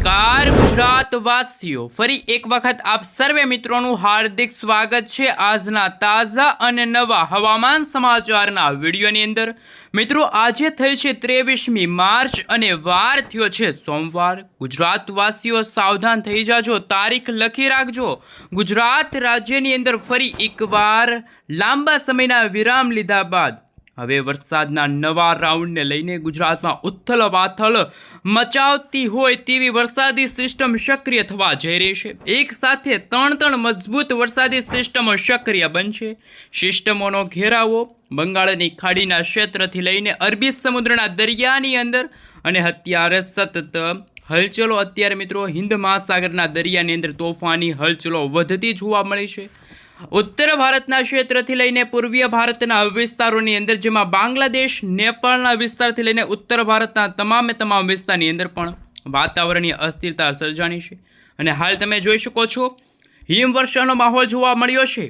નમસ્કાર ગુજરાતવાસીઓ, ફરી એક વખત આપ સર્વે મિત્રોનું હાર્દિક સ્વાગત છે આજના તાજા અને નવા હવામાન સમાચારના વિડીયોની અંદર। મિત્રો, આજે થઈ છે 23મી માર્ચ અને વાર થયો છે સોમવાર। ગુજરાતવાસીઓ સાવધાન થઈ જાજો, તારીખ લખી રાખજો। ગુજરાત રાજ્યની અંદર ફરી એકવાર લાંબા સમયના વિરામ લીધા બાદ હવે વરસાદના નવા રાઉન્ડને લઈને ગુજરાતમાં ઉથલ પાથલ મચાવતી હોય તેવી વરસાદી સિસ્ટમ સક્રિય થવા જઈ રહી છે। એક સાથે ત્રણ મજબૂત વરસાદી સિસ્ટમો સક્રિય બનશે। સિસ્ટમોનો ઘેરાવો બંગાળની ખાડીના ક્ષેત્રથી લઈને અરબી સમુદ્રના દરિયાની અંદર અને અત્યારે સતત હલચલો અત્યારે મિત્રો હિન્દ મહાસાગરના દરિયાની અંદર તોફાની હલચલો વધતી જોવા મળી છે। ઉત્તર ભારતના ક્ષેત્રથી લઈને પૂર્વીય ભારતના વિસ્તારોની અંદર, જેમાં બાંગ્લાદેશ નેપાળના વિસ્તારથી લઈને ઉત્તર ભારતના તમામ વિસ્તારની અંદર પણ વાતાવરણીય અસ્થિરતા સર્જાણી છે અને હાલ તમે જોઈ શકો છો હિમવર્ષાનો માહોલ જોવા મળ્યો છે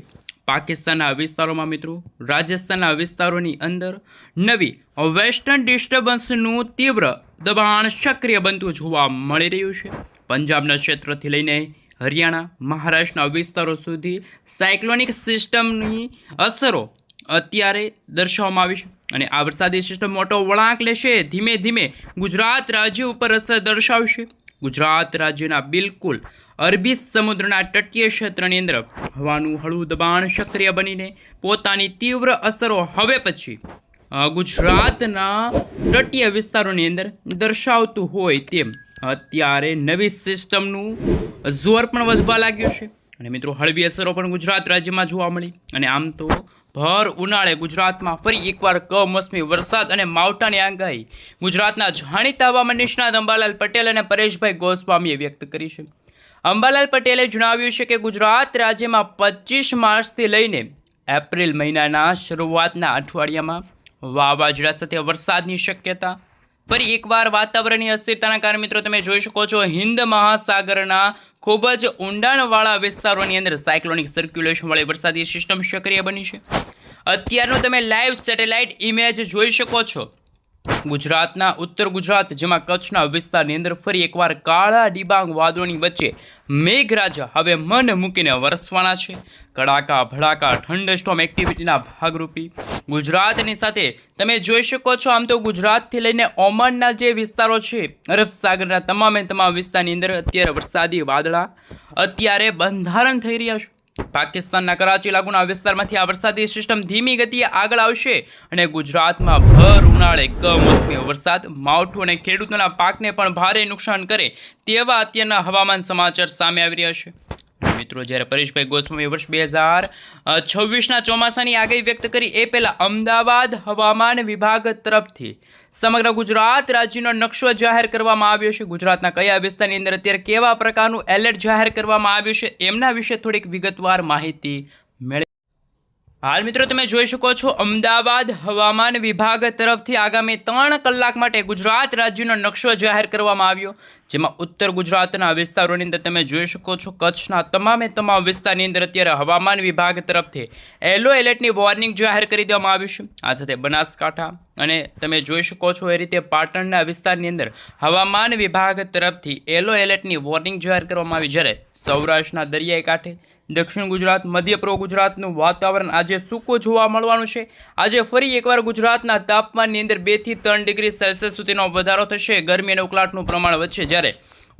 પાકિસ્તાનના વિસ્તારોમાં। મિત્રો, રાજસ્થાનના વિસ્તારોની અંદર નવી વેસ્ટર્ન ડિસ્ટર્બન્સનું તીવ્ર દબાણ સક્રિય બનતું જોવા મળી રહ્યું છે। પંજાબના ક્ષેત્રથી લઈને હરિયાણા મહારાષ્ટ્રના વિસ્તારો સુધી સાયક્લોનિક સિસ્ટમની અસરો અત્યારે દર્શાવવામાં આવી છે અને આ વરસાદી સિસ્ટમ મોટો વળાંક લેશે, ધીમે ધીમે ગુજરાત રાજ્ય ઉપર અસર દર્શાવશે। ગુજરાત રાજ્યના બિલકુલ અરબી સમુદ્રના તટીય ક્ષેત્રની અંદર હવાનું હળવું દબાણ સક્રિય બનીને પોતાની તીવ્ર અસરો હવે પછી ગુજરાતના તટીય વિસ્તારોની અંદર દર્શાવતું હોય તેમ અત્યારે નવી સિસ્ટમનું જોર પણ વધવા લાગ્યું છે અને મિત્રો હળવી અસરો પણ ગુજરાત રાજ્યમાં જોવા મળી અને આમ તો ભર ઉનાળે ગુજરાતમાં ફરી એકવાર કમોસમી વરસાદ અને માવઠાની આગાહી ગુજરાતના જાણીતા હવામાન નિષ્ણાત અંબાલાલ પટેલ અને પરેશભાઈ ગોસ્વામીએ વ્યક્ત કરી છે। અંબાલાલ પટેલે જણાવ્યું છે કે ગુજરાત રાજ્યમાં 25 માર્ચથી લઈને એપ્રિલ મહિનાના શરૂઆતના અઠવાડિયામાં વાવાઝોડા સાથે વરસાદની શક્યતા। ફરી એકવાર વાતાવરણીય અસ્થિરતાના કારણે મિત્રો તમે જોઈ શકો છો હિન્દ મહાસાગરના ખૂબ જ ઊંડાણવાળા વિસ્તારોની અંદર સાયક્લોનિક સર્ક્યુલેશનવાળી વરસાદી સિસ્ટમ સક્રિય બની છે। અત્યારનો તમે લાઈવ સેટેલાઇટ ઇમેજ જોઈ શકો છો ગુજરાતના ઉત્તર ગુજરાત, જેમાં કચ્છના વિસ્તારની અંદર ફરી એકવાર કાળા ડિબાંગ વાદળોની વચ્ચે મેઘરાજા હવે મન મૂકીને વરસવાના છે। કડાકા ભડાકા થંડરસ્ટોર્મ એક્ટિવિટીના ભાગરૂપી ગુજરાતની સાથે તમે જોઈ શકો છો આમ તો ગુજરાતથી લઈને ઓમાનના જે વિસ્તારો છે અરબ સાગરના તમામ વિસ્તારની અંદર અત્યારે વરસાદી વાદળા અત્યારે બંધારણ થઈ રહ્યા છે। પાકિસ્તાનના કરાચી લાગુના વિસ્તારમાંથી આ વરસાદી સિસ્ટમ ધીમી ગતિએ આગળ આવશે અને ગુજરાતમાં ભર ઉનાળે કમોસમી વરસાદ માવઠું અને ખેડૂતોના પાકને પણ ભારે નુકસાન કરે તેવા અત્યારના હવામાન સમાચાર સામે આવી રહ્યા છે। મિત્રો, જ્યારે પરેશભાઈ ગોસ્વામીએ વર્ષ 2026ના ચોમાસાની આગાહી વ્યક્ત કરી એ પહેલાં અમદાવાદ હવામાન વિભાગ તરફથી સમગ્ર ગુજરાત રાજ્યનો નકશો જાહેર કરવામાં આવ્યો છે। ગુજરાતના કયા વિસ્તારની અંદર અત્યારે કેવા પ્રકારનું એલર્ટ જાહેર કરવામાં આવ્યું છે એમના વિશે થોડીક વિગતવાર માહિતી મેળવી। હાલ મિત્રો તમે જોઈ શકો છો અમદાવાદ હવામાન વિભાગ તરફથી આગામી 3 કલાક માટે ગુજરાત રાજ્યનો નકશો જાહેર કરવામાં આવ્યો, જેમાં ઉત્તર ગુજરાતના વિસ્તારોની અંદર તમે જોઈ શકો છો કચ્છના તમામ વિસ્તારની અંદર અત્યારે હવામાન વિભાગ તરફથી યલો એલર્ટની વોર્નિંગ જાહેર કરી દેવામાં આવ્યું છે। આ સાથે બનાસકાંઠા અને તમે જોઈ શકો છો એ રીતે પાટણના વિસ્તારની અંદર હવામાન વિભાગ તરફથી યલો એલર્ટની વોર્નિંગ જાહેર કરવામાં આવી, જ્યારે સૌરાષ્ટ્રના દરિયાઈ કાંઠે દક્ષિણ ગુજરાત મધ્ય પૂર્વ ગુજરાતનું વાતાવરણ આજે સૂકું જોવા મળવાનું છે। આજે ફરી એકવાર ગુજરાતના તાપમાનની અંદર 2 થી 3 ડિગ્રી સેલ્સિયસ સુધીનો વધારો થશે ગરમી અને ઉકળાટનું પ્રમાણ વધશે, જ્યારે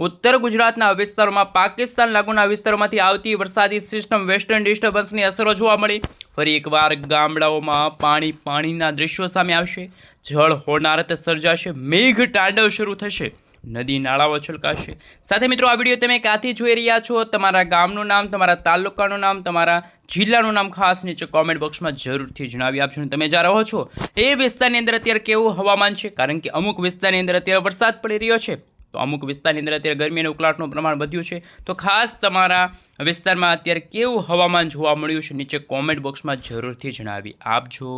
ઉત્તર ગુજરાતના વિસ્તારોમાં પાકિસ્તાન લાગુના વિસ્તારોમાંથી આવતી વરસાદી સિસ્ટમ વેસ્ટર્ન ડિસ્ટર્બન્સની અસરો જોવા મળી। ફરી એકવાર ગામડાઓમાં પાણીના દૃશ્યો સામે આવશે, જળ હોનારત સર્જાશે, મેઘ તાંડવ શરૂ થશે, નદી નાળાઓ છલકાશે। સાથે મિત્રો આ વિડીયો તમે ક્યાંથી જોઈ રહ્યા છો, તમારા ગામનું નામ, તમારા તાલુકાનું નામ, તમારા જિલ્લાનું નામ ખાસ નીચે કોમેન્ટ બોક્સમાં જરૂરથી જણાવી આપજો। અને તમે જ્યાં રહો છો એ વિસ્તારની અંદર અત્યારે કેવું હવામાન છે, કારણ કે અમુક વિસ્તારની અંદર અત્યારે વરસાદ પડી રહ્યો છે તો અમુક વિસ્તારની અંદર અત્યારે ગરમી અને ઉકળાટનું પ્રમાણ વધ્યું છે, તો ખાસ તમારા વિસ્તારમાં અત્યારે કેવું હવામાન જોવા મળ્યું છે નીચે કોમેન્ટ બોક્સમાં જરૂરથી જણાવી આપજો।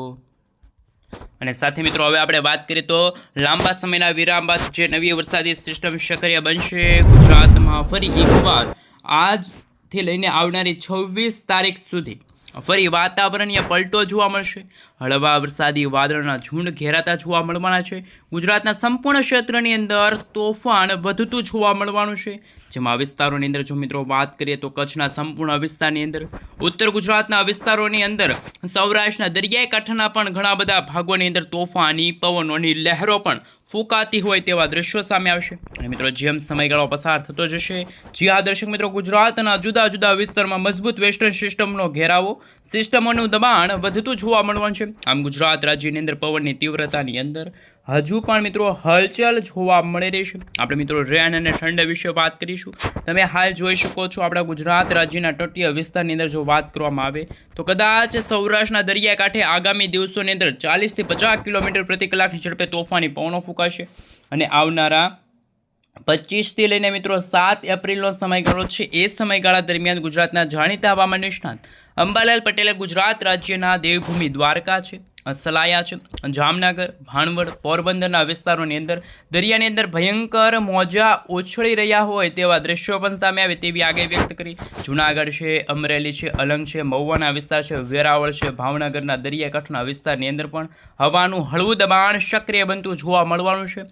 અને સાથે મિત્રો હવે આપણે વાત કરીએ તો લાંબા સમયના વિરામ બાદ જે નવી વરસાદી સિસ્ટમ સક્રિય બનશે ગુજરાતમાં ફરી એકવાર આજથી લઈને આવનારી 26 તારીખ સુધી ફરી વાતાવરણીય પલટો જોવા મળશે. હળવા વરસાદી વાદળના ઝુંડ ઘેરાતા જોવા મળવાના છે. ગુજરાતના સંપૂર્ણ ક્ષેત્રની અંદર તોફાન વધતું જોવા મળવાનું છે. જેમાં વિસ્તારોની અંદર જો મિત્રો વાત કરીએ તો કચ્છના સંપૂર્ણ વિસ્તારની અંદર, ઉત્તર ગુજરાતના વિસ્તારોની અંદર, સૌરાષ્ટ્રના દરિયાઈ કાંઠાના પણ ઘણા બધા ભાગોની અંદર તોફાની પવનોની લહેરો પણ ફૂંકાતી હોય તેવા દ્રશ્યો સામે આવશે. અને મિત્રો જેમ સમયગાળો પસાર થતો જશે, જી હા દર્શક મિત્રો, ગુજરાતના જુદા જુદા વિસ્તારમાં મજબૂત વેસ્ટર્ન સિસ્ટમનો ઘેરાવો, સિસ્ટમોનું દબાણ વધતું જોવા મળવાનું છે. આમ ગુજરાત રાજ્યની અંદર પવનની તીવ્રતાની અંદર હજુ પણ મિત્રો હલચલ જોવા મળી રહી છે. આપણે મિત્રો રેન અને ઠંડા વિશે વાત કરીશું. તમે હાલ જોઈ શકો છો આપણા ગુજરાત રાજ્યના તટીય વિસ્તારની અંદર જો વાત કરવામાં આવે તો કદાચ સૌરાષ્ટ્રના દરિયા કાંઠે આગામી દિવસોની અંદર 40 થી 50 કિલોમીટર પ્રતિ કલાકની ઝડપે તોફાની પવનો ફૂંકાશે. અને આવનારા 25 થી લઈને મિત્રો 7 એપ્રિલનો સમયગાળો છે. એ સમયગાળા દરમિયાન ગુજરાતના જાણીતા હવામાન નિષ્ણાત અંબાલાલ પટેલે ગુજરાત રાજ્યના દેવભૂમિ દ્વારકા છે, સલાયા છે, જામનગર, ભાણવડ, પોરબંદરના વિસ્તારોની અંદર દરિયાની અંદર ભયંકર મોજા ઉછળી રહ્યા હોય તેવા દ્રશ્યો પણ સામે આવે તેવી આગાહી વ્યક્ત કરી. જૂનાગઢ છે, અમરેલી છે, અલંગ છે, મહુવાના વિસ્તાર છે, વેરાવળ છે, ભાવનગરના દરિયાકાંઠાના વિસ્તારની અંદર પણ હવાનું હળવું દબાણ સક્રિય બનતું જોવા મળવાનું છે.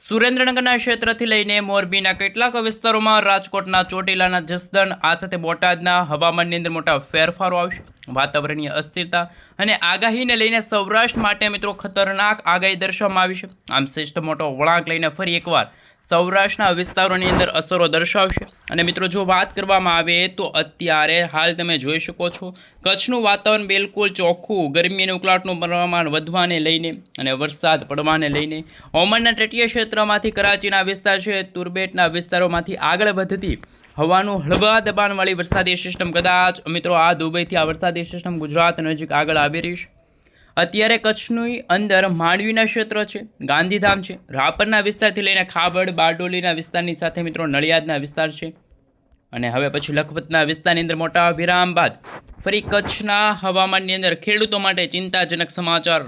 સુરેન્દ્રનગરના ક્ષેત્રથી લઈને મોરબીના કેટલાક વિસ્તારોમાં, રાજકોટના ચોટીલાના જસદણ, આ સાથે બોટાદના હવામાનની અંદર મોટા ફેરફારો આવશે. વાતાવરણીય અસ્થિરતા અને આગાહીને લઈને સૌરાષ્ટ્ર માટે મિત્રો ખતરનાક આગાહી દર્શાવવામાં આવી છે. આમ સિસ્ટમ મોટો વળાંક લઈને ફરી એકવાર સૌરાષ્ટ્રના વિસ્તારોની અંદર અસરો દર્શાવશે. અને મિત્રો જો વાત કરવામાં આવે તો અત્યારે હાલ તમે જોઈ શકો છો કચ્છનું વાતાવરણ બિલકુલ ચોખ્ખું, ગરમી અને ઉકળાટનું પ્રમાણ વધવાને લઈને અને વરસાદ પડવાને લઈને ઓમાનના તટીય ક્ષેત્રમાંથી કરાચીના વિસ્તાર છે, તુર્બેટના વિસ્તારોમાંથી આગળ વધતી હવાનું હળવા દબાણવાળી વરસાદી સિસ્ટમ, કદાચ મિત્રો આ દુબઈથી આ વરસાદી સિસ્ટમ ગુજરાત નજીક આગળ આવી રહી છે. અત્યારે કચ્છની અંદર માંડવીના ક્ષેત્ર છે, ગાંધીધામ છે, રાપરના વિસ્તારથી લઈને ખાબડ, બારડોલીના વિસ્તારની સાથે મિત્રો નડિયાદના વિસ્તાર છે. અને હવે પછી લખપતના વિસ્તારની અંદર મોટા વિરામ બાદ ફરી કચ્છના હવામાનની અંદર ખેડૂતો માટે ચિંતાજનક સમાચાર,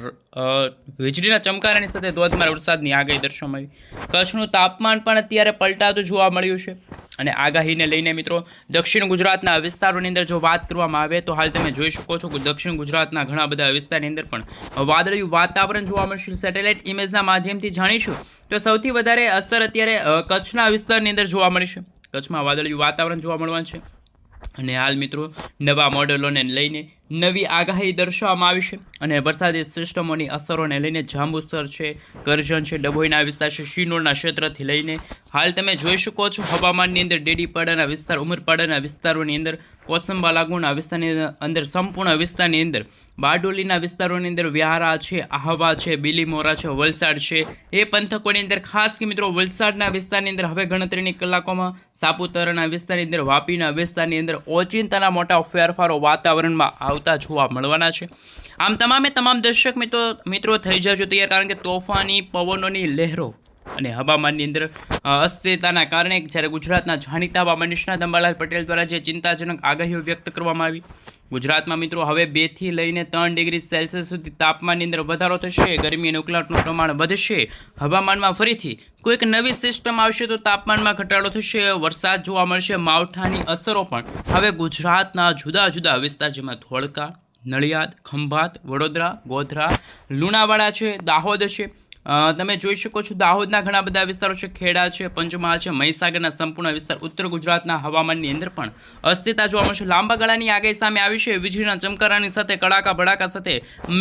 વીજળીના ચમકારાની સાથે ધોધમાર વરસાદની આગાહી દર્શાવવામાં આવી. કચ્છનું તાપમાન પણ અત્યારે પલટાતું જોવા મળ્યું છે. અને આગાહીને લઈને મિત્રો દક્ષિણ ગુજરાતના વિસ્તારોની અંદર જો વાત કરવામાં આવે તો હાલ તમે જોઈ શકો છો કે દક્ષિણ ગુજરાતના ઘણા બધા વિસ્તારની અંદર પણ વાદળિયું વાતાવરણ જોવા મળશે. સેટેલાઇટ ઇમેજના માધ્યમથી જાણીશું તો સૌથી વધારે અસર અત્યારે કચ્છના વિસ્તારની અંદર જોવા મળશે. કચ્છમાં વાદળિયું વાતાવરણ જોવા મળવાનું છે. અને હાલ મિત્રો નવા મોડેલોને લઈને નવી આગાહી દર્શાવવામાં આવી છે. અને વરસાદી સિસ્ટમોની અસરોને લઈને જાંબુસર છે, કરજણ છે, ડભોઈના વિસ્તાર છે, શિનોરના ક્ષેત્રથી લઈને હાલ તમે જોઈ શકો છો હવામાનની અંદર ડેડીપાડાના વિસ્તાર, ઉમરપાડાના વિસ્તારોની અંદર, કોસંબા લાગુના વિસ્તારની અંદર, સંપૂર્ણ વિસ્તારની અંદર, બારડોલીના વિસ્તારોની અંદર, વ્યારા છે, આહવા છે, બીલીમોરા છે, વલસાડ છે, એ પંથકોની અંદર ખાસ કે મિત્રો વલસાડના વિસ્તારની અંદર હવે ગણતરીની કલાકોમાં, સાપુતારાના વિસ્તારની અંદર, વાપીના વિસ્તારની અંદર ઓચિંતાના મોટા ફેરફારો વાતાવરણમાં આવતા જોવા મળવાના છે. આમ તમામ દર્શક મિત્રો થઈ જજો તૈયાર, કારણ કે તોફાની પવનોની લહેરો અને હવામાનની અંદર અસ્થિરતાના કારણે જ્યારે ગુજરાતના જાણીતા હવામાન નિષ્ણાત અંબાલાલ પટેલ દ્વારા જે ચિંતાજનક આગાહીઓ વ્યક્ત કરવામાં આવી, ગુજરાતમાં મિત્રો હવે 2 થી લઈને 3 ડિગ્રી સેલ્સિયસ સુધી તાપમાનની અંદર વધારો થશે, ગરમી અને ઉકળાટનું પ્રમાણ વધશે, હવામાનમાં ફરીથી કોઈક નવી સિસ્ટમ આવશે તો તાપમાનમાં ઘટાડો થશે, વરસાદ જોવા મળશે, માવઠાની અસરો પણ હવે ગુજરાતના જુદા જુદા વિસ્તાર જેમાં ધોળકા, નડિયાદ, ખંભાત, વડોદરા, ગોધરા, લુણાવાડા છે, દાહોદ છે, તમે જોઈ શકો છો દાહોદના ઘણા બધા વિસ્તારો છે, ખેડા છે, પંચમહાલ છે, મહીસાગરના સંપૂર્ણ વિસ્તાર, ઉત્તર ગુજરાતના હવામાનની અંદર પણ અસ્થિરતા જોવા મળશે. લાંબા ગાળાની આગાહી સામે આવી છે. વીજળીના ચમકારાની સાથે કડાકા ભડાકા સાથે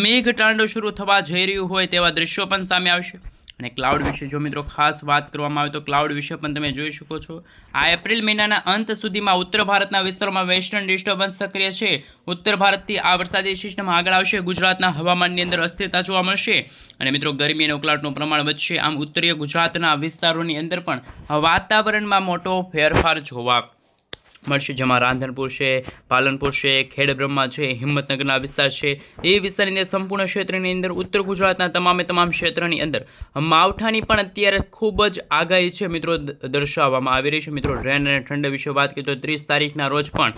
મેઘતાંડવ શરૂ થવા જઈ રહ્યું હોય તેવા દ્રશ્યો પણ સામે આવશે. અને ક્લાઉડ વિશે જો મિત્રો ખાસ વાત કરવામાં આવે તો ક્લાઉડ વિશે પણ તમે જોઈ શકો છો આ એપ્રિલ મહિનાના અંત સુધીમાં ઉત્તર ભારતના વિસ્તારોમાં વેસ્ટર્ન ડિસ્ટર્બન્સ સક્રિય છે. ઉત્તર ભારતથી આ વરસાદી સિસ્ટમ આગળ આવશે. ગુજરાતના હવામાનની અંદર અસ્થિરતા જોવા મળશે અને મિત્રો ગરમી અને ઉકળાટનું પ્રમાણ વધશે. આમ ઉત્તરીય ગુજરાતના વિસ્તારોની અંદર પણ વાતાવરણમાં મોટો ફેરફાર જોવા મળશે, જેમાં રાંધનપુર છે, પાલનપુર છે, ખેડબ્રહ્મા છે, હિંમતનગરના વિસ્તાર છે, એ વિસ્તારની અંદર સંપૂર્ણ ક્ષેત્રની અંદર ઉત્તર ગુજરાતના તમામ ક્ષેત્રની અંદર માવઠાની પણ અત્યારે ખૂબ જ આગાહી છે મિત્રો દર્શાવવામાં આવી રહી છે. મિત્રો રેન અને ઠંડા વિશે વાત કરીએ તો 30 તારીખના રોજ પણ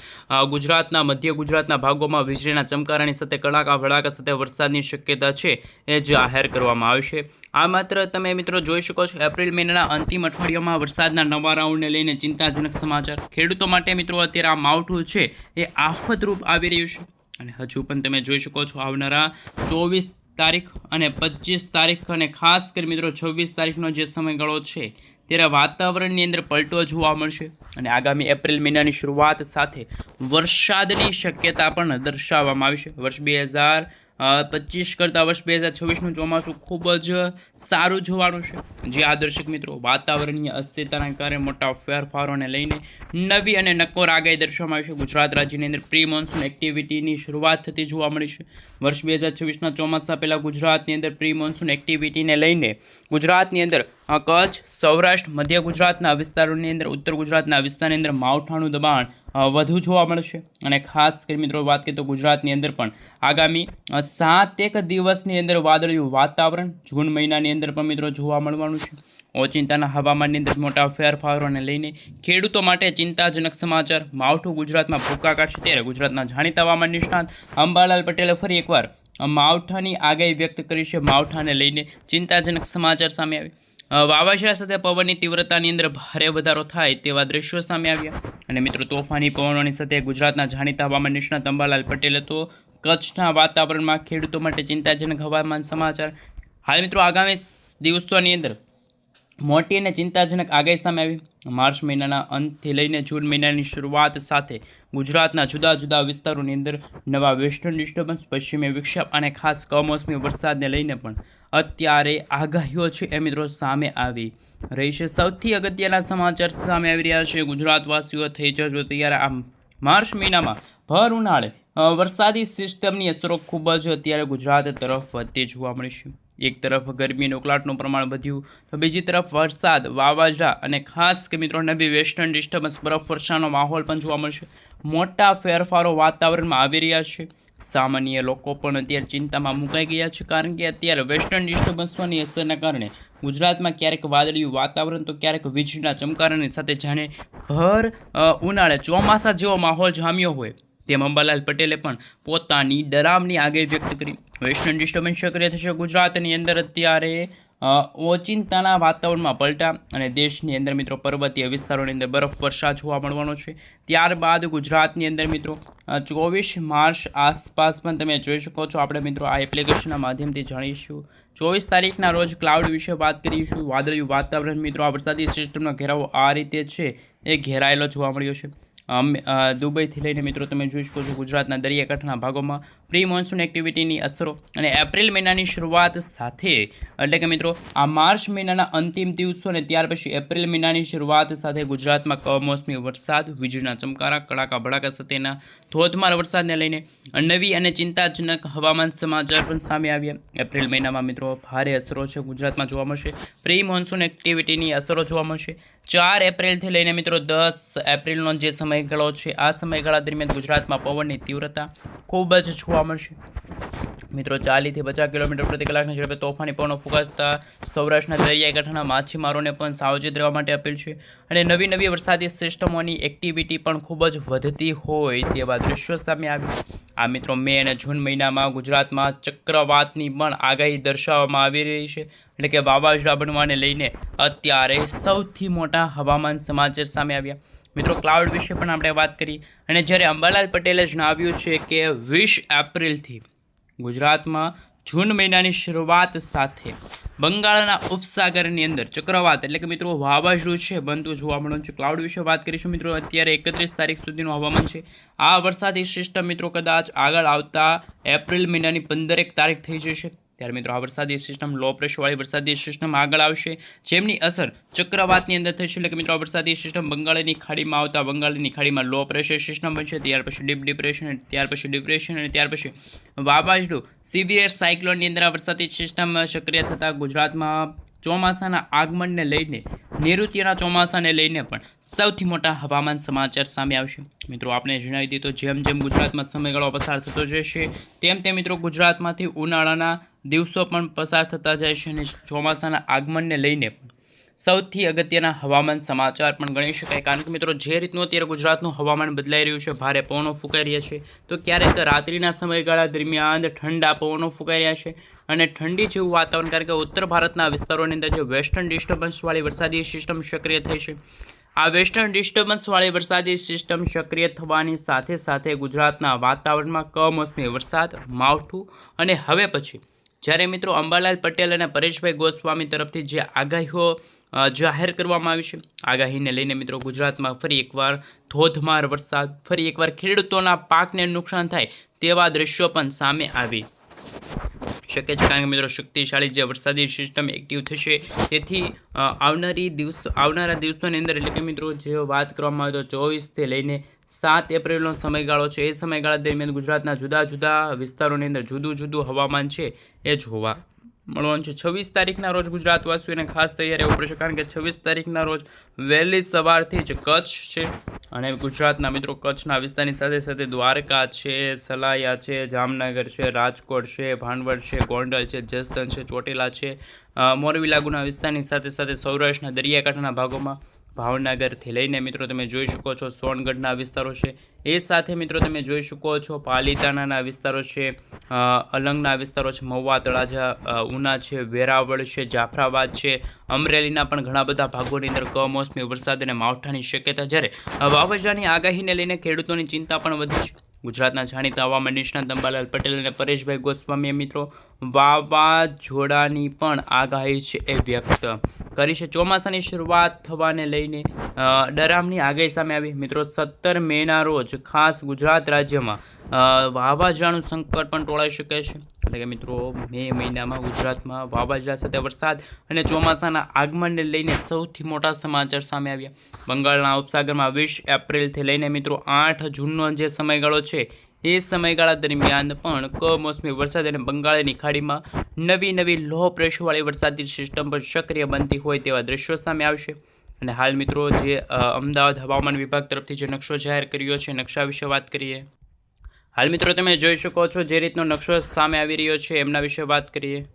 ગુજરાતના મધ્ય ગુજરાતના ભાગોમાં વીજળીના ચમકારાની સાથે કડાકા ભડાકા સાથે વરસાદની શક્યતા છે એ જાહેર કરવામાં આવશે. આ માત્ર તમે મિત્રો જોઈ શકો છો એપ્રિલ મહિનાના અંતિમ અઠવાડિયામાં વરસાદના નવા રાઉન્ડને લઈને ચિંતાજનક સમાચાર. ખેડૂતો માટે મિત્રો અત્યારે આ માવઠું છે એ આફતરૂપ આવી રહ્યું છે અને હજુ પણ તમે જોઈ શકો છો આવનારા 24 તારીખ અને 25 તારીખ અને ખાસ કરી મિત્રો 26 તારીખનો જે સમયગાળો છે ત્યારે વાતાવરણની અંદર પલટો જોવા મળશે અને આગામી એપ્રિલ મહિનાની શરૂઆત સાથે વરસાદની શક્યતા પણ દર્શાવવામાં આવી છે. વર્ષ 2025 કરતાં વર્ષ 2026નું ચોમાસું ખૂબ જ સારું જોવાનું છે. જે દર્શક મિત્રો વાતાવરણીય અસ્થિરતાના કારણે મોટા ફેરફારોને લઈને નવી અને નક્કોર આગાહી દર્શાવવામાં આવી છે. ગુજરાત રાજ્યની અંદર પ્રી મોન્સૂન એક્ટિવિટીની શરૂઆત થતી જોવા મળી છે. વર્ષ 2026ના ચોમાસા પહેલાં ગુજરાતની અંદર પ્રી મોન્સૂન એક્ટિવિટીને લઈને ગુજરાતની અંદર કચ્છ, સૌરાષ્ટ્ર, મધ્ય ગુજરાતના વિસ્તારોની અંદર, ઉત્તર ગુજરાતના વિસ્તારની અંદર માવઠાનું દબાણ વધુ જોવા મળશે અને ખાસ કરી મિત્રો વાત કરીએ તો ગુજરાતની અંદર પણ આગામી 7 દિવસની અંદર વાદળિયું વાતાવરણ જૂન મહિનાની અંદર પણ મિત્રો જોવા મળવાનું છે. ઓચિંતાના હવામાનની અંદર મોટા ફેરફારોને લઈને ખેડૂતો માટે ચિંતાજનક સમાચાર. માવઠું ગુજરાતમાં ભૂકા કાઢશે ત્યારે ગુજરાતના જાણીતા હવામાન નિષ્ણાત અંબાલાલ પટેલે ફરી એકવાર માવઠાની આગાહી વ્યક્ત કરી છે. માવઠાને લઈને ચિંતાજનક સમાચાર સામે આવી. વાવાઝોડા સાથે પવનની તીવ્રતાની અંદર ભારે વધારો થાય તેવા દ્રશ્યો સામે આવ્યા અને મિત્રો તોફાની પવનોની સાથે ગુજરાતના જાણીતા હવામાન નિષ્ણાત અંબાલાલ પટેલે તો કચ્છના વાતાવરણમાં ખેડૂતો માટે ચિંતાજનક હવામાન સમાચાર. હાલ મિત્રો આગામી દિવસોની અંદર મોટી અને ચિંતાજનક આગાહી સામે આવી. માર્ચ મહિનાના અંતથી લઈને જૂન મહિનાની શરૂઆત સાથે ગુજરાતના જુદા જુદા વિસ્તારોની અંદર નવા વેસ્ટર્ન ડિસ્ટર્બન્સ, પશ્ચિમી વિક્ષેપ અને ખાસ કમોસમી વરસાદને લઈને પણ અત્યારે આગાહીઓ છે એ મિત્રો સામે આવી રહી છે. સૌથી અગત્યના સમાચાર સામે આવી રહ્યા છે. ગુજરાતવાસીઓ થઈ જજો તૈયાર. આ માર્ચ મહિનામાં ભર ઉનાળે વરસાદી સિસ્ટમની અસરો ખૂબ જ અત્યારે ગુજરાત તરફ વધતી જોવા મળી છે. એક તરફ ગરમી અને ઉકળાટનું પ્રમાણ વધ્યું તો બીજી તરફ વરસાદ, વાવાઝોડા અને ખાસ કે મિત્રો નવી વેસ્ટર્ન ડિસ્ટર્બન્સ, બરફવર્ષાનો માહોલ પણ જોવા મળશે. મોટા ફેરફારો વાતાવરણમાં આવી રહ્યા છે. સામાન્ય લોકો પણ અત્યારે ચિંતામાં મુકાઈ ગયા છે કારણ કે અત્યારે વેસ્ટર્ન ડિસ્ટર્બન્સોની અસરના કારણે ગુજરાતમાં ક્યારેક વાદળિયું વાતાવરણ તો ક્યારેક વીજળીના ચમકારાની સાથે જાણે ભર ઉનાળે ચોમાસા જેવો માહોલ જામ્યો હોય તેમ અંબાલાલ પટેલે પણ પોતાની ડરામણી આગાહી વ્યક્ત કરી. વેસ્ટર્ન ડિસ્ટર્બન્સ સક્રિય થશે ગુજરાતની અંદર અત્યારે ઓચિંતાના વાતાવરણમાં પલટા અને દેશની અંદર મિત્રો પર્વતીય વિસ્તારોની અંદર બરફવર્ષા જોવા મળવાનો છે. ત્યારબાદ ગુજરાતની અંદર મિત્રો 24 માર્ચ આસપાસ પણ તમે જોઈ શકો છો. આપણે મિત્રો આ એપ્લિકેશનના માધ્યમથી જાણીશું. 24 તારીખના રોજ ક્લાઉડ વિશે વાત કરીશું. વાદળિયું વાતાવરણ મિત્રો આ વરસાદી સિસ્ટમનો ઘેરાવો આ રીતે છે એ ઘેરાયેલો જોવા મળ્યો છે. દુબઈથી લઈને મિત્રો તમે જોઈ શકો છો ગુજરાતના દરિયાકાંઠાના ભાગોમાં પ્રી મોન્સૂન એક્ટિવિટીની અસરો અને એપ્રિલ મહિનાની શરૂઆત સાથે એટલે કે મિત્રો આ માર્ચ મહિનાના અંતિમ દિવસો અને ત્યાર પછી એપ્રિલ મહિનાની શરૂઆત સાથે ગુજરાતમાં કમોસમી વરસાદ, વીજળીના ચમકારા, કડાકા ભડાકા સાથેના ધોધમાર વરસાદને લઈને નવી અને ચિંતાજનક હવામાન સમાચાર પણ સામે આવ્યા. એપ્રિલ મહિનામાં મિત્રો ભારે અસરો છે ગુજરાતમાં જોવા મળશે. પ્રી મોન્સૂન એક્ટિવિટીની અસરો જોવા મળશે. 4 એપ્રિલથી લઈને મિત્રો 10 એપ્રિલનો જે સમયગાળો છે આ સમયગાળા દરમિયાન ગુજરાતમાં પવનની તીવ્રતા ખૂબ જ જોવા મળશે. મિત્રો 40 થી 50 કિલોમીટર પ્રતિ કલાકની ઝડપે તોફાની પવનો ફૂંકાતા સૌરાષ્ટ્રના દરિયાકાંઠાના માછીમારોને પણ સાવચેત રહેવા માટે અપીલ છે અને નવી વરસાદી સિસ્ટમોની એક્ટિવિટી પણ ખૂબ જ વધતી હોય તેવા દ્રશ્યો સામે આવ્યા. આ મિત્રો મે અને જૂન મહિનામાં ગુજરાતમાં ચક્રવાતની પણ આગાહી દર્શાવવામાં આવી રહી છે એટલે કે વાવાઝોડા બનવાને લઈને અત્યારે સૌથી મોટા હવામાન સમાચાર સામે આવ્યા. મિત્રો ક્લાઉડ વિશે પણ આપણે વાત કરી અને જ્યારે અંબાલાલ પટેલે જણાવ્યું છે કે 20 એપ્રિલથી ગુજરાતમાં જૂન મહિનાની શરૂઆત સાથે બંગાળના ઉપસાગરની અંદર ચક્રવાત એટલે કે મિત્રો વાવાઝોડું છે બનતું જોવા મળવાનું છે. ક્લાઉડ વિશે વાત કરીશું મિત્રો. અત્યારે 31 તારીખ સુધીનું હવામાન છે. આ વરસાદી સિસ્ટમ મિત્રો કદાચ આગળ આવતા એપ્રિલ મહિનાની 15 તારીખ થઈ જશે. ત્યારે મિત્રો આ વરસાદી સિસ્ટમ લો પ્રેશરવાળી વરસાદી સિસ્ટમ આગળ આવશે જેમની અસર ચક્રવાતની અંદર થશે એટલે કે મિત્રો આ વરસાદી સિસ્ટમ બંગાળની ખાડીમાં આવતા બંગાળની ખાડીમાં લો પ્રેશર સિસ્ટમ બનશે. ત્યાર પછી ડીપ ડિપ્રેશન, ત્યાર પછી ડિપ્રેશન અને ત્યાર પછી વાવાઝોડું સિવિયર સાયક્લોનની અંદર આ વરસાદી સિસ્ટમ સક્રિય થતાં ગુજરાતમાં ચોમાસાના આગમનને લઈને નૈઋત્યના ચોમાસાને લઈને પણ સૌથી મોટા હવામાન સમાચાર સામે આવશે. મિત્રો આપણે જણાવી દીધું જેમ જેમ ગુજરાતમાં સમયગાળો પસાર થતો જશે તેમ તેમ મિત્રો ગુજરાતમાંથી ઉનાળાના દિવસો પણ પસાર થતા જાય છે અને ચોમાસાના આગમનને લઈને પણ સૌથી અગત્યના હવામાન સમાચાર પણ ગણી શકાય. કારણ કે મિત્રો જે રીતનું અત્યારે ગુજરાતનું હવામાન બદલાઈ રહ્યું છે, ભારે પવનો ફૂંકાઈ રહ્યા છે તો ક્યારેક રાત્રિના સમયગાળા દરમિયાન ઠંડા પવનો ફૂંકાઈ રહ્યા છે અને ઠંડી જેવું વાતાવરણ કારણ કે ઉત્તર ભારતના વિસ્તારોની અંદર જે વેસ્ટર્ન ડિસ્ટર્બન્સવાળી વરસાદી સિસ્ટમ સક્રિય થઈ છે આ વેસ્ટર્ન ડિસ્ટર્બન્સવાળી વરસાદી સિસ્ટમ સક્રિય થવાની સાથે સાથે ગુજરાતના વાતાવરણમાં કમોસમી વરસાદ માવઠું અને હવે પછી જ્યારે મિત્રો અંબાલાલ પટેલ અને પરેશભાઈ ગોસ્વામી તરફથી જે આગાહીઓ જાહેર કરવામાં આવી છે, આગાહીને લઈને મિત્રો ગુજરાતમાં ફરી એકવાર ધોધમાર વરસાદ, ફરી એકવાર ખેડૂતોના પાકને નુકસાન થાય તેવા દ્રશ્યો પણ સામે આવી શકે છે, કારણ કે મિત્રો શક્તિશાળી જે વરસાદી સિસ્ટમ એક્ટિવ થશે તેથી આવનારા દિવસોની અંદર એટલે કે મિત્રો જે વાત કરવામાં આવે તો 24થી લઈને 7 એપ્રિલનો સમયગાળો છે, એ સમયગાળા દરમિયાન ગુજરાતના જુદા જુદા વિસ્તારોની અંદર જુદું જુદું હવામાન છે એ જોવા મળવાનું છે. 26 તારીખના રોજ ગુજરાતવાસીઓને ખાસ તૈયાર રહેવું પડશે, કારણ કે 26 તારીખના રોજ વહેલી સવારથી જ કચ્છ છે અને ગુજરાતના મિત્રો કચ્છના વિસ્તારની સાથે સાથે દ્વારકા છે, સલાયા છે, જામનગર છે, રાજકોટ છે, ભાણવડ છે, ગોંડલ છે, જસદણ છે, ચોટીલા છે, મોરબી લાગુના વિસ્તારની સાથે સાથે સૌરાષ્ટ્રના દરિયાકાંઠાના ભાગોમાં ભાવનગરથી લઈને મિત્રો તમે જોઈ શકો છો સોનગઢના વિસ્તારો છે, એ સાથે મિત્રો તમે જોઈ શકો છો પાલીતાણાના વિસ્તારો છે, અલંગના વિસ્તારો છે, મહુવા, તળાજા, ઉના છે, વેરાવળ છે, જાફરાબાદ છે, અમરેલીના પણ ઘણા બધા ભાગોની અંદર કમોસમી વરસાદ અને માવઠાની શક્યતા, જ્યારે વાવાઝોડાની આગાહીને લઈને ખેડૂતોની ચિંતા પણ વધી છે. ગુજરાતના જાણીતા હવામાન નિષ્ણાત અંબાલાલ પટેલ અને પરેશભાઈ ગોસ્વામીએ મિત્રો વાવાઝોડાની પણ આગાહી છે એ વ્યક્ત કરી છે. ચોમાસાની શરૂઆત થવાને લઈને ડરામની આગાહી સામે આવી. મિત્રો 17 મેના રોજ ખાસ ગુજરાત રાજ્યમાં વાવાઝોડાનું સંકટ પણ ટોળાઈ શકે છે, એટલે કે મિત્રો મે મહિનામાં ગુજરાતમાં વાવાઝોડા સાથે વરસાદ અને ચોમાસાના આગમનને લઈને સૌથી મોટા સમાચાર સામે આવ્યા. બંગાળના ઉપસાગરમાં 20 એપ્રિલથી લઈને મિત્રો 8 જૂનનો જે સમયગાળો છે એ સમયગાળા દરમિયાન પણ કમોસમી વરસાદ અને બંગાળની ખાડીમાં નવી લો પ્રેશરવાળી વરસાદી સિસ્ટમ પણ સક્રિય બનતી હોય તેવા દ્રશ્યો સામે આવશે. અને હાલ મિત્રો જે અમદાવાદ હવામાન વિભાગ તરફથી જે નકશો જાહેર કર્યો છે, નકશા વિશે વાત કરીએ. હાલ મિત્રો તમે જોઈ શકો છો જે રીતનો નકશો સામે આવી રહ્યો છે એમના વિશે વાત કરીએ.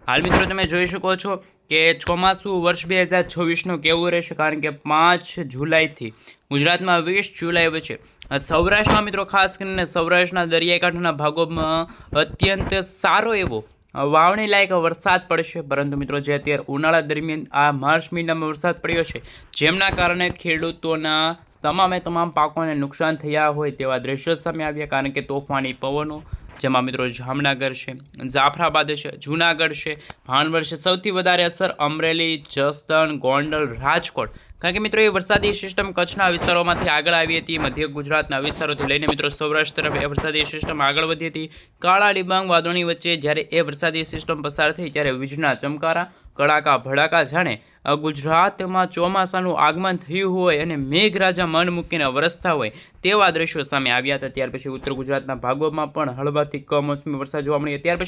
હાલ મિત્રો તમે જોઈ શકો છો કે ચોમાસું વર્ષ 2026નું કેવું રહેશે, કારણ કે 5 જુલાઈથી ગુજરાતમાં 20 જુલાઈ વચ્ચે સૌરાષ્ટ્રમાં મિત્રો ખાસ કરીને સૌરાષ્ટ્રના દરિયાકાંઠાના ભાગોમાં અત્યંત સારો એવો વાવણી લાયક વરસાદ પડશે. પરંતુ મિત્રો જે અત્યારે ઉનાળા દરમિયાન આ માર્ચ મહિનામાં વરસાદ પડ્યો છે, જેમના કારણે ખેડૂતોના તમામ પાકોને નુકસાન થયા હોય તેવા દ્રશ્યો સામે આવ્યા, કારણ કે તોફાની પવનો, જેમાં મિત્રો જામનગર છે, જાફરાબાદ છે, જૂનાગઢ છે, ભાણવડ છે, સૌથી વધારે અસર અમરેલી, જસદણ, ગોંડલ, રાજકોટ, કારણ કે મિત્રો એ વરસાદી સિસ્ટમ કચ્છના વિસ્તારોમાંથી આગળ આવી હતી, મધ્ય ગુજરાતના વિસ્તારોથી લઈને મિત્રો સૌરાષ્ટ્ર તરફ એ વરસાદી સિસ્ટમ આગળ વધી હતી. કાળા ડિબાંગ વાદળોની વચ્ચે જ્યારે એ વરસાદી સિસ્ટમ પસાર થઈ ત્યારે વીજળીના ચમકારા, કડાકા ભડાકા, જાણે ગુજરાતમાં ચોમાસાનું આગમન થયું હોય અને મેઘરાજા મન મૂકીને વરસતા હોય તેવા દ્રશ્યો સામે આવ્યા હતા. ત્યાર પછી ઉત્તર ગુજરાતના ભાગોમાં પણ હળવાથી કમોસમી વરસાદ જોવા મળ્યો. ત્યાર પછી